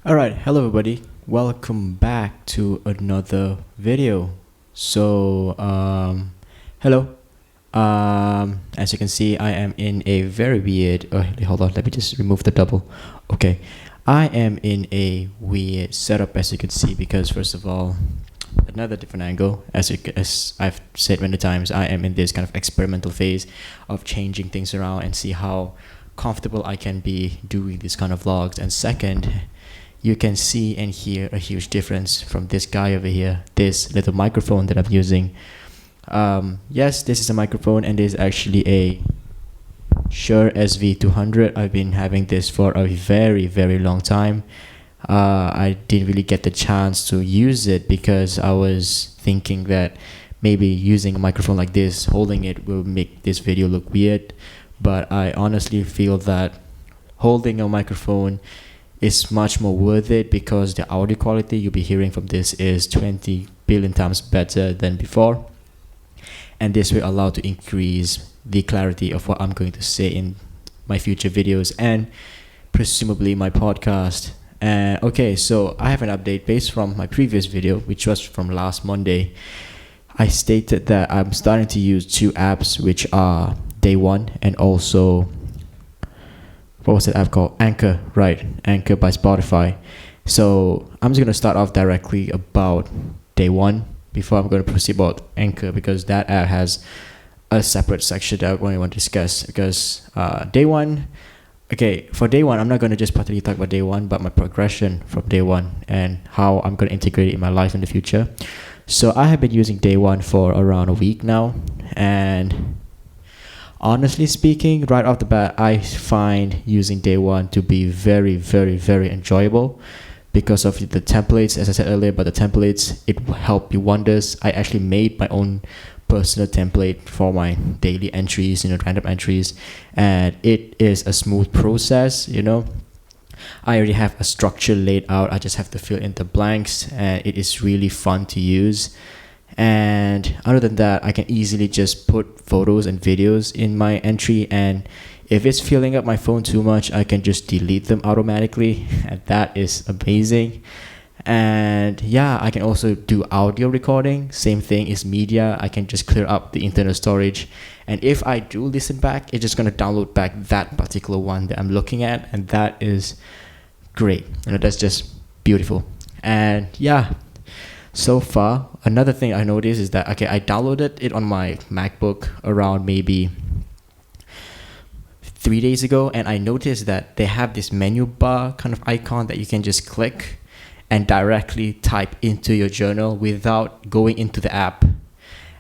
All right, hello everybody. Welcome back to another video. Hello. As you can see, I am in a very weird. Oh, hold on. Let me just remove the double. Okay, I am in a weird setup, as you can see, because first of all, another different angle. As I've said many times, I am in this kind of experimental phase of changing things around and see how comfortable I can be doing these kind of vlogs. And second, you can see and hear a huge difference from this guy over here, this little microphone that I'm using. Yes, this is a microphone, and this is actually a Shure SV200. I've been having this for a very, very long time. I didn't really get the chance to use it because I was thinking that maybe using a microphone like this, holding it, will make this video look weird. But I honestly feel that holding a microphone is much more worth it because the audio quality you'll be hearing from this is 20 billion times better than before, and this will allow to increase the clarity of what I'm going to say in my future videos and presumably my podcast. Okay, so I have an update based from my previous video, which was from last Monday. I stated that I'm starting to use two apps, which are Day One and also, what was that app called? Anchor, right? Anchor by Spotify. So I'm just going to start off directly about Day One before I'm going to proceed about Anchor, because that app has a separate section that I want to discuss. Because Day One, okay, for Day One, I'm not going to just particularly talk about Day One, but my progression from Day One and how I'm going to integrate it in my life in the future. So I have been using Day One for around a week now, and honestly speaking, right off the bat, I find using Day One to be very, very, very enjoyable because of the templates. As I said earlier about the templates, it will help you wonders. I actually made my own personal template for my daily entries, random entries, and it is a smooth process. I already have a structure laid out. I just have to fill in the blanks, and it is really fun to use. And other than that, I can easily just put photos and videos in my entry, and if it's filling up my phone too much, I can just delete them automatically, and that is amazing. And yeah, I can also do audio recording. Same thing is media. I can just clear up the internal storage, and if I do listen back, it's just going to download back that particular one that I'm looking at, and that is great. That's just beautiful. And yeah, so far, another thing I noticed is that, okay, I downloaded it on my MacBook around maybe 3 days ago, and I noticed that they have this menu bar kind of icon that you can just click and directly type into your journal without going into the app.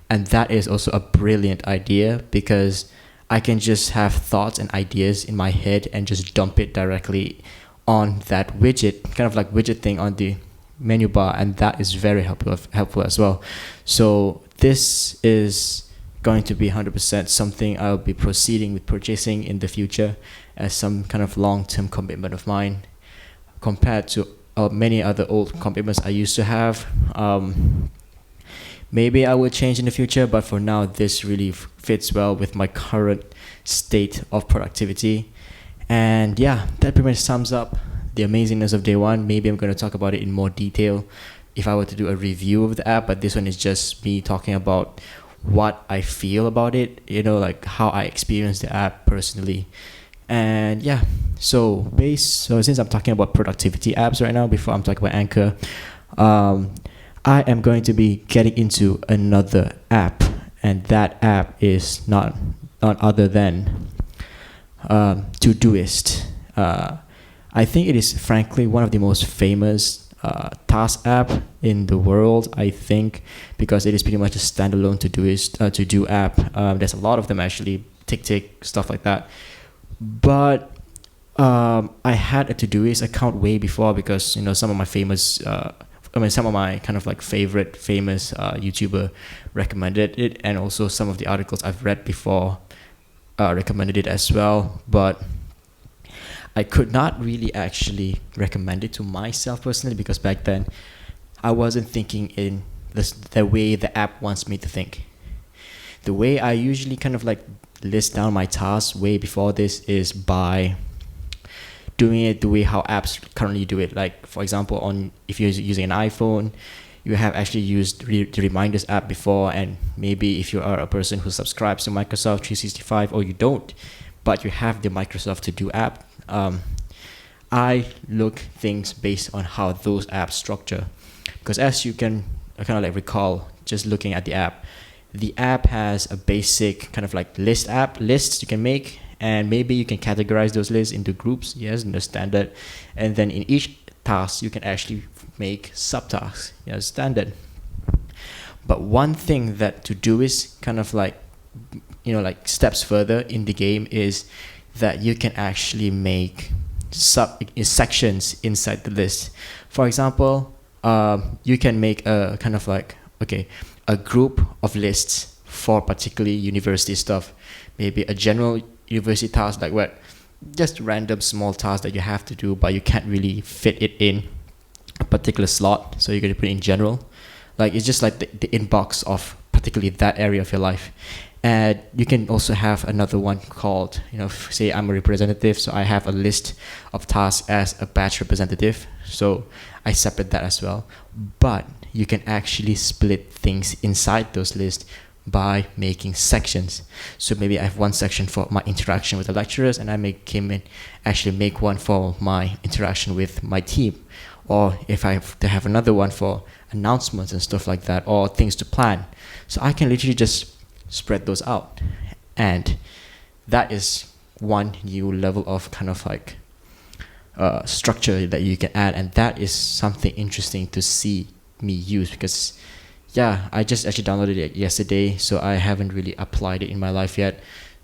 And that is also a brilliant idea because I can just have thoughts and ideas in my head and just dump it directly on that widget, kind of like widget thing on the menu bar, and that is very helpful as well. So this is going to be 100% something I'll be proceeding with purchasing in the future as some kind of long-term commitment of mine compared to many other old commitments I used to have. Maybe I will change in the future, but for now this really fits well with my current state of productivity. And yeah, that pretty much sums up the amazingness of Day One. Maybe I'm going to talk about it in more detail if I were to do a review of the app, but this one is just me talking about what I feel about it, like how I experience the app personally. And yeah, so since I'm talking about productivity apps right now, before I'm talking about Anchor, I am going to be getting into another app, and that app is not other than Todoist. I think it is frankly one of the most famous task app in the world, I think, because it is pretty much a standalone to-do app. There's a lot of them actually, Tick, stuff like that. But I had a Todoist account way before because some of my some of my kind of like favorite famous YouTuber recommended it, and also some of the articles I've read before recommended it as well. But I could not really actually recommend it to myself personally because back then I wasn't thinking in the way the app wants me to think. The way I usually kind of like list down my tasks way before this is by doing it the way how apps currently do it. Like for example, if you're using an iPhone, you have actually used the Reminders app before, and maybe if you are a person who subscribes to Microsoft 365 or you don't, but you have the Microsoft To Do app, I look things based on how those apps structure. Because as you can kind of like recall, just looking at the app has a basic kind of like lists you can make, and maybe you can categorize those lists into groups, yes, in the standard, and then in each task you can actually make subtasks, yes, standard. But one thing that Todoist kind of like, like steps further in the game is that you can actually make sections inside the list. For example, you can make a kind of like, a group of lists for particularly university stuff, maybe a general university task, like what, just random small tasks that you have to do, but you can't really fit it in a particular slot, so you're going to put it in general. Like it's just like the inbox of particularly that area of your life. And you can also have another one called, say I'm a representative, so I have a list of tasks as a batch representative, so I separate that as well. But you can actually split things inside those lists by making sections. So maybe I have one section for my interaction with the lecturers, and I actually make one for my interaction with my team. Or if I have to have another one for announcements and stuff like that, or things to plan. So I can literally just spread those out. And that is one new level of kind of like structure that you can add. And that is something interesting to see me use, because I just actually downloaded it yesterday, so I haven't really applied it in my life yet.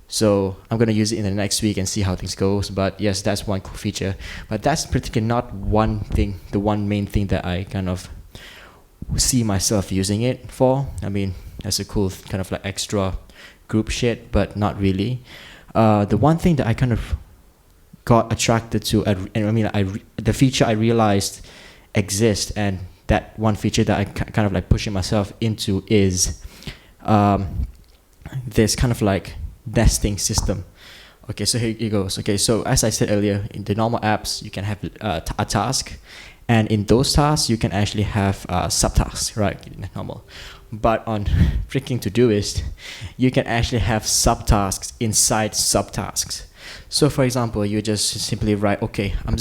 So I'm going to use it in the next week and see how things goes. But yes, that's one cool feature. But that's particularly not the one main thing that I kind of see myself using it for. I mean, that's a cool kind of like extra group shit, but not really. The one thing that I kind of got attracted to, the feature I realized exists, and that one feature that I kind of like pushing myself into is this kind of like nesting system. Okay, so here it goes. Okay, so as I said earlier, in the normal apps, you can have a task, and in those tasks, you can actually have subtasks, right? Normal. But on freaking Todoist, you can actually have subtasks inside subtasks. So for example, you just simply write, okay, I'm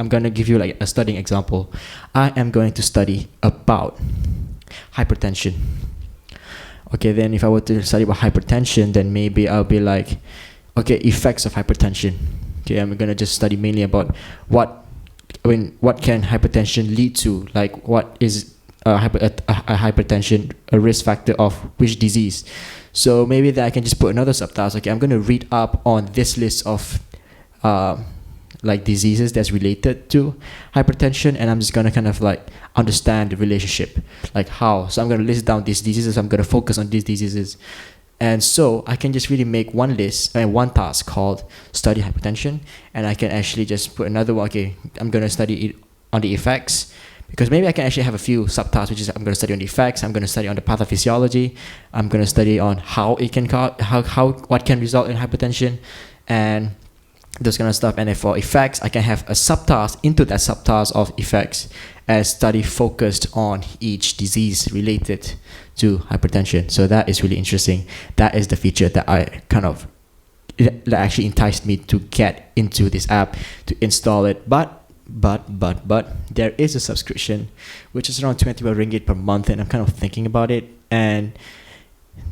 gonna give you like a studying example. I am going to study about hypertension. Okay, then if I were to study about hypertension, then maybe I'll be like, okay, effects of hypertension. Okay, I'm gonna just study mainly about what can hypertension lead to? Like, what is hypertension a risk factor of which disease? So maybe that I can just put another subtask. Okay, I'm going to read up on this list of like diseases that's related to hypertension, and I'm just going to kind of like understand the relationship, like how. So I'm going to list down these diseases. I'm going to focus on these diseases. And so I can just really make one task called study hypertension, and I can actually just put another one. Okay, I'm going to study it on the effects, because maybe I can actually have a few subtasks, which is I'm going to study on the effects, I'm going to study on the pathophysiology, I'm going to study on how it can what can result in hypertension, and those kind of stuff. And then for effects, I can have a subtask into that subtask of effects as study focused on each disease related to hypertension. So that is really interesting. That is the feature that that actually enticed me to get into this app, to install it. But there is a subscription, which is around 21 ringgit per month, and I'm kind of thinking about it. And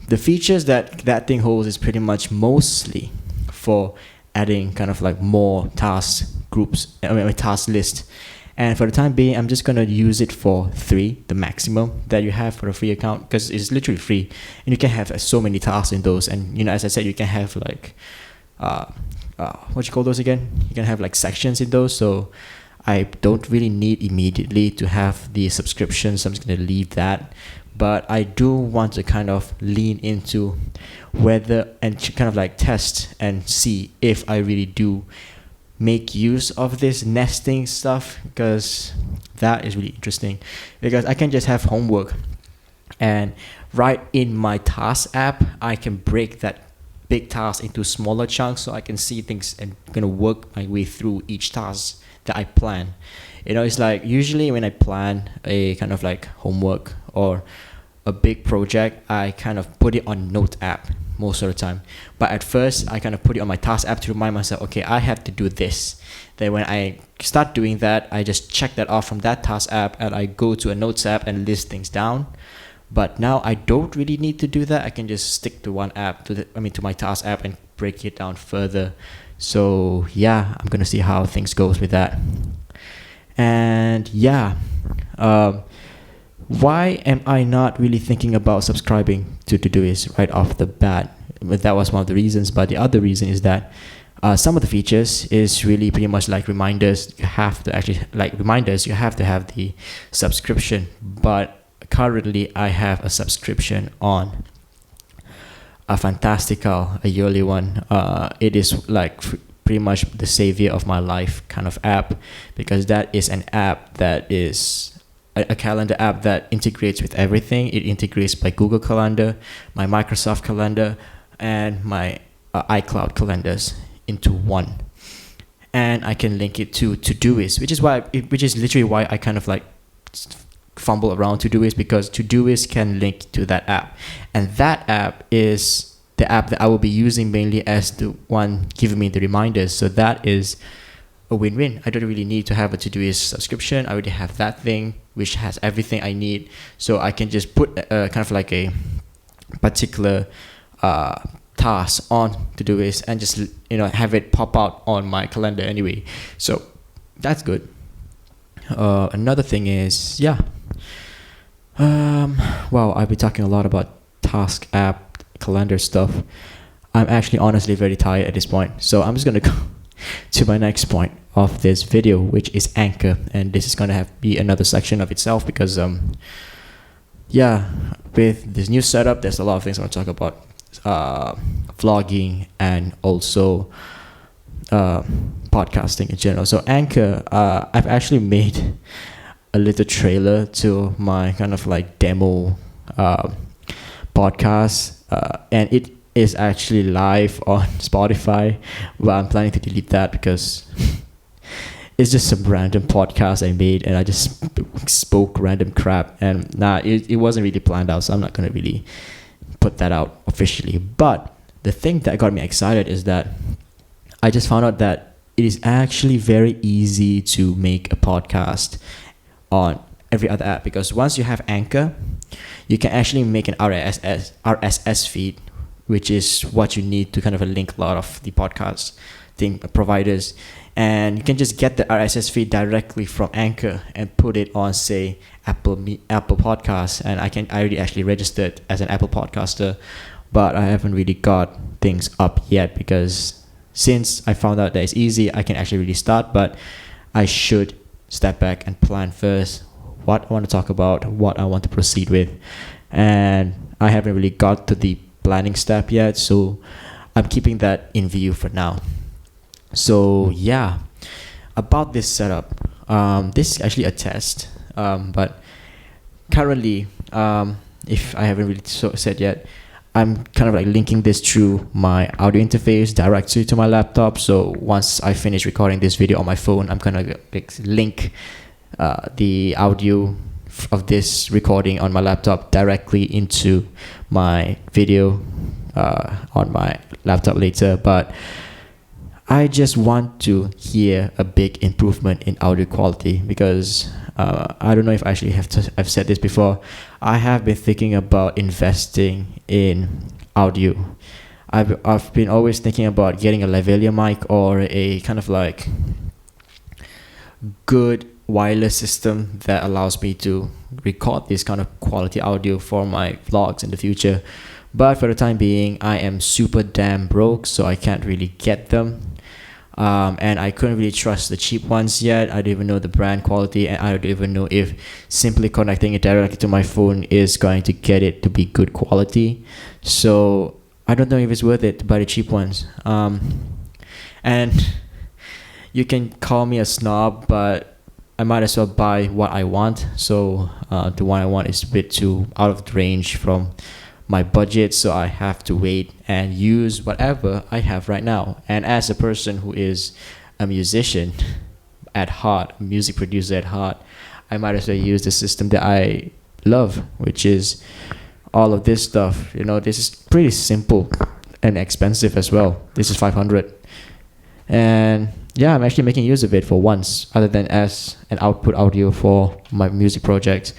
the features that thing holds is pretty much mostly for adding kind of like more task groups, task list. And for the time being, I'm just going to use it for 3, the maximum that you have for a free account, because it's literally free. And you can have so many tasks in those. And, as I said, you can have like, what you call those again? You can have like sections in those. So I don't really need immediately to have the subscription, so I'm just going to leave that. But I do want to kind of lean into whether and kind of like test and see if I really do make use of this nesting stuff, because that is really interesting. Because I can just have homework, and right in my task app, I can break that big tasks into smaller chunks so I can see things and gonna work my way through each task that I plan. It's like usually when I plan a kind of like homework or a big project, I kind of put it on Note app most of the time. But at first, I kind of put it on my task app to remind myself, okay, I have to do this. Then when I start doing that, I just check that off from that task app and I go to a Notes app and list things down. But now I don't really need to do that. I can just stick to one app, to my task app, and break it down further. So yeah, I'm gonna see how things goes with that. And yeah, why am I not really thinking about subscribing to Todoist right off the bat? But that was one of the reasons. But the other reason is that some of the features is really pretty much like reminders. You have to actually you have to have the subscription. But currently, I have a subscription on a Fantastical, a yearly one. It is like pretty much the savior of my life kind of app, because that is an app that is a calendar app that integrates with everything. It integrates my Google Calendar, my Microsoft Calendar, and my iCloud calendars into one. And I can link it to Todoist, which is literally why I kind of like fumble around Todoist, because Todoist can link to that app, and that app is the app that I will be using mainly as the one giving me the reminders. So that is a win-win. I don't really need to have a Todoist subscription. I already have that thing which has everything I need, so I can just put kind of like a particular task on Todoist and just have it pop out on my calendar anyway. So that's good. Another thing is wow, I've been talking a lot about task app calendar stuff. I'm actually honestly very tired at this point, so I'm just gonna go to my next point of this video, which is Anchor. And this is gonna be another section of itself, because with this new setup, there's a lot of things I want to talk about, vlogging and also podcasting in general. So Anchor, I've actually made a little trailer to my kind of like demo podcast, and it is actually live on Spotify, but I'm planning to delete that because it's just some random podcast I made and I just spoke random crap, and it wasn't really planned out, so I'm not going to really put that out officially. But the thing that got me excited is that I just found out that it is actually very easy to make a podcast on every other app, because once you have Anchor, you can actually make an RSS feed, which is what you need to kind of link a lot of the podcast thing providers, and you can just get the RSS feed directly from Anchor and put it on, say, Apple Podcasts. And I already actually registered as an Apple podcaster, but I haven't really got things up yet, because since I found out that it's easy, I can actually really start, but I should step back and plan first what I want to talk about, what I want to proceed with. And I haven't really got to the planning step yet, so I'm keeping that in view for now. So yeah, about this setup, this is actually a test, but currently, if I haven't really said yet, I'm kind of like linking this through my audio interface directly to my laptop. So once I finish recording this video on my phone, I'm gonna link the audio of this recording on my laptop directly into my video on my laptop later. But I just want to hear a big improvement in audio quality, because I don't know if I actually I've said this before. I have been thinking about investing in audio. I've been always thinking about getting a lavalier mic or a kind of like good wireless system that allows me to record this kind of quality audio for my vlogs in the future. But for the time being, I am super damn broke, so I can't really get them. And I couldn't really trust the cheap ones yet. I don't even know the brand quality, and I don't even know if simply connecting it directly to my phone is going to get it to be good quality. So I don't know if it's worth it to buy the cheap ones. And you can call me a snob, but I might as well buy what I want. So the one I want is a bit too out of the range from my budget, so I have to wait and use whatever I have right now. And as a person who is a musician at heart, a music producer at heart, I might as well use the system that I love, which is all of this stuff. This is pretty simple and expensive as well. This is 500, and yeah, I'm actually making use of it for once, other than as an output audio for my music projects.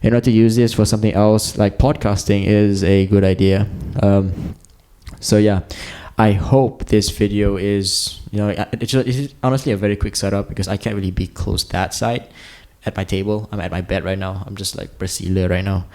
To use this for something else like podcasting is a good idea. So yeah, I hope this video is, it's honestly a very quick setup because I can't really be close that side at my table. I'm at my bed right now. I'm just like Brazilian right now,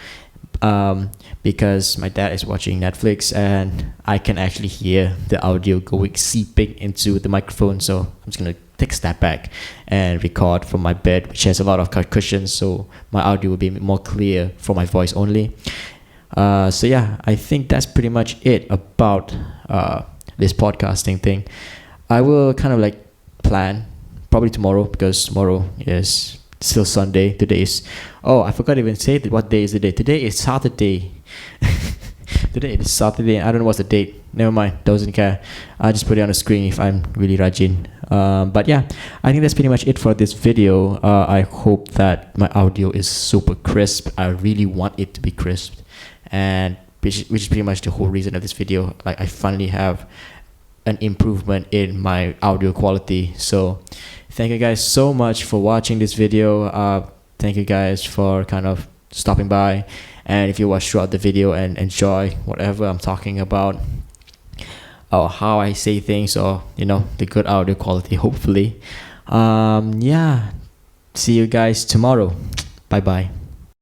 because my dad is watching Netflix and I can actually hear the audio seeping into the microphone. So I'm just gonna take a step back and record from my bed, which has a lot of cushions, so my audio will be more clear for my voice only. So yeah, I think that's pretty much it about this podcasting thing. I will kind of like plan probably tomorrow, because tomorrow is still Sunday. I forgot to even say what day is the day. Today is Saturday. Today is Saturday. I don't know what's the date. Never mind. Doesn't care. I'll just put it on the screen if I'm really rajin. But yeah, I think that's pretty much it for this video. I hope that my audio is super crisp. I really want it to be crisp, and which is pretty much the whole reason of this video. Like, I finally have an improvement in my audio quality. So thank you guys so much for watching this video. Thank you guys for kind of stopping by, and if you watch throughout the video and enjoy whatever I'm talking about, or how I say things, or the good audio quality, hopefully. Yeah, see you guys tomorrow. Bye bye.